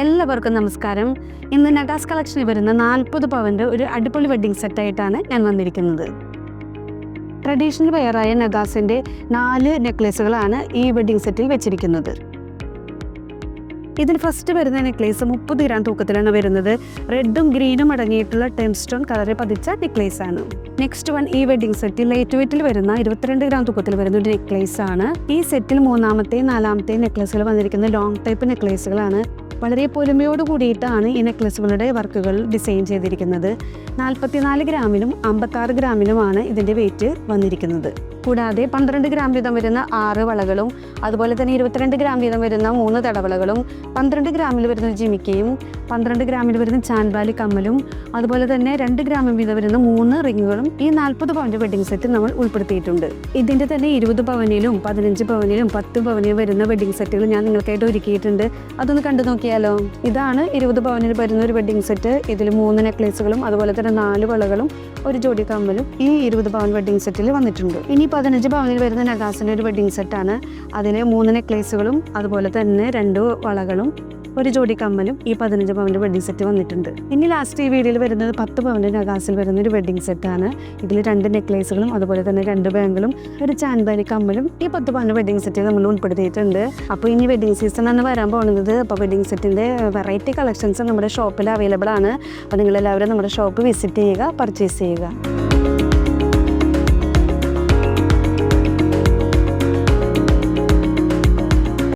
എല്ലാവർക്കും നമസ്കാരം. ഇന്ന് നഗാസ് കളക്ഷനിൽ വരുന്ന 40 പവൻ്റെ ഒരു അടിപൊളി വെഡ്ഡിംഗ് സെറ്റായിട്ടാണ് ഞാൻ വന്നിരിക്കുന്നത്. ട്രഡീഷണൽ വെയറായ നഗാസിൻ്റെ 4 നെക്ലേസുകളാണ് ഈ വെഡ്ഡിംഗ് സെറ്റിൽ വെച്ചിരിക്കുന്നത്. ഇതിൽ ഫസ്റ്റ് വരുന്ന നെക്ലേസ് 30 ഗ്രാം തൂക്കത്തിലാണ് വരുന്നത്. റെഡും ഗ്രീനും അടങ്ങിയിട്ടുള്ള ടെം സ്റ്റോൺ കളറിൽ പതിച്ച നെക്ലേസ് ആണ്. നെക്സ്റ്റ് വൺ ഈ വെഡ്ഡിംഗ് സെറ്റിൽ ലൈറ്റ് വെയിറ്റിൽ വരുന്ന 22 ഗ്രാം തൂക്കത്തിൽ വരുന്ന ഒരു നെക്ലേസ് ആണ്. ഈ സെറ്റിൽ 3ാമത്തെയും 4ാമത്തെയും നെക്ലേസുകൾ വന്നിരിക്കുന്ന ലോങ് ടൈപ്പ് നെക്ലേസുകളാണ്. വളരെ പൊലിമയോട് കൂടിയിട്ടാണ് ഈ നെക്ലേസുകളുടെ വർക്കുകൾ ഡിസൈൻ ചെയ്തിരിക്കുന്നത്. 44 ഗ്രാമിലും 56 ഗ്രാമിലുമാണ് ഇതിൻ്റെ വെയിറ്റ് വന്നിരിക്കുന്നത്. കൂടാതെ 12 ഗ്രാം വീതം വരുന്ന 6 വളകളും അതുപോലെ തന്നെ 22 ഗ്രാം വീതം വരുന്ന 3 തടവളകളും 12 ഗ്രാമിൽ വരുന്ന ജിമിക്കയും 12 ഗ്രാമിൽ വരുന്ന ചാൻബാലി കമ്മലും അതുപോലെ തന്നെ 2 ഗ്രാം വീതം വരുന്ന 3 റിങ്ങുകളും ഈ 40 പവൻ്റെ വെഡ്ഡിംഗ് സെറ്റിൽ നമ്മൾ ഉൾപ്പെടുത്തിയിട്ടുണ്ട്. ഇതിൻ്റെ തന്നെ 20 പവനിലും 15 പവനിലും 10 പവനിലും വരുന്ന വെഡ്ഡിംഗ് സെറ്റുകൾ ഞാൻ നിങ്ങൾക്കായിട്ട് ഒരുക്കിയിട്ടുണ്ട്. അതൊന്ന് കണ്ടു നോക്കിയാലോ. ഇതാണ് 20 പവനിൽ വരുന്ന ഒരു വെഡ്ഡിംഗ് സെറ്റ്. ഇതിൽ 3 നെക്ലേസുകളും അതുപോലെ തന്നെ 4 വളകളും ഒരു ജോഡി കമ്മലും ഈ 20 പവൻ വെഡ്ഡിംഗ് സെറ്റിൽ വന്നിട്ടുണ്ട്. ഇനി 15 പവനിൽ വരുന്ന നഗാസിൻ്റെ ഒരു വെഡ്ഡിംഗ് സെറ്റാണ്. അതിൽ 3 നെക്ലേസുകളും അതുപോലെ തന്നെ 2 വളകളും ഒരു ജോഡി കമ്മലും ഈ 15 പവൻ്റെ വെഡ്ഡിംഗ് സെറ്റ് വന്നിട്ടുണ്ട്. ഇനി ലാസ്റ്റ് ഈ വീഡിയോയിൽ വരുന്നത് 10 പവൻ്റെ നഗാസിൽ വരുന്ന ഒരു വെഡ്ഡിംഗ് സെറ്റാണ്. ഇതിൽ 2 നെക്ലേസുകളും അതുപോലെ തന്നെ 2 ബാങ്കുകളും ഒരു ചാൻബാലി കമ്മലും ഈ 10 പവൻ്റെ വെഡ്ഡിംഗ് സെറ്റിൽ നമ്മൾ ഉൾപ്പെടുത്തിയിട്ടുണ്ട്. അപ്പോൾ ഇനി വെഡ്ഡിംഗ് സീസൺ ആണ് വരാൻ പോകുന്നത്. അപ്പോൾ വെഡ്ഡിംഗ് സെറ്റിൻ്റെ വെറൈറ്റി കളക്ഷൻസ് നമ്മുടെ ഷോപ്പിൽ അവൈലബിൾ ആണ്. അപ്പോൾ നിങ്ങളെല്ലാവരും നമ്മുടെ ഷോപ്പ് വിസിറ്റ് ചെയ്യുക, പർച്ചേസ് ചെയ്യുക.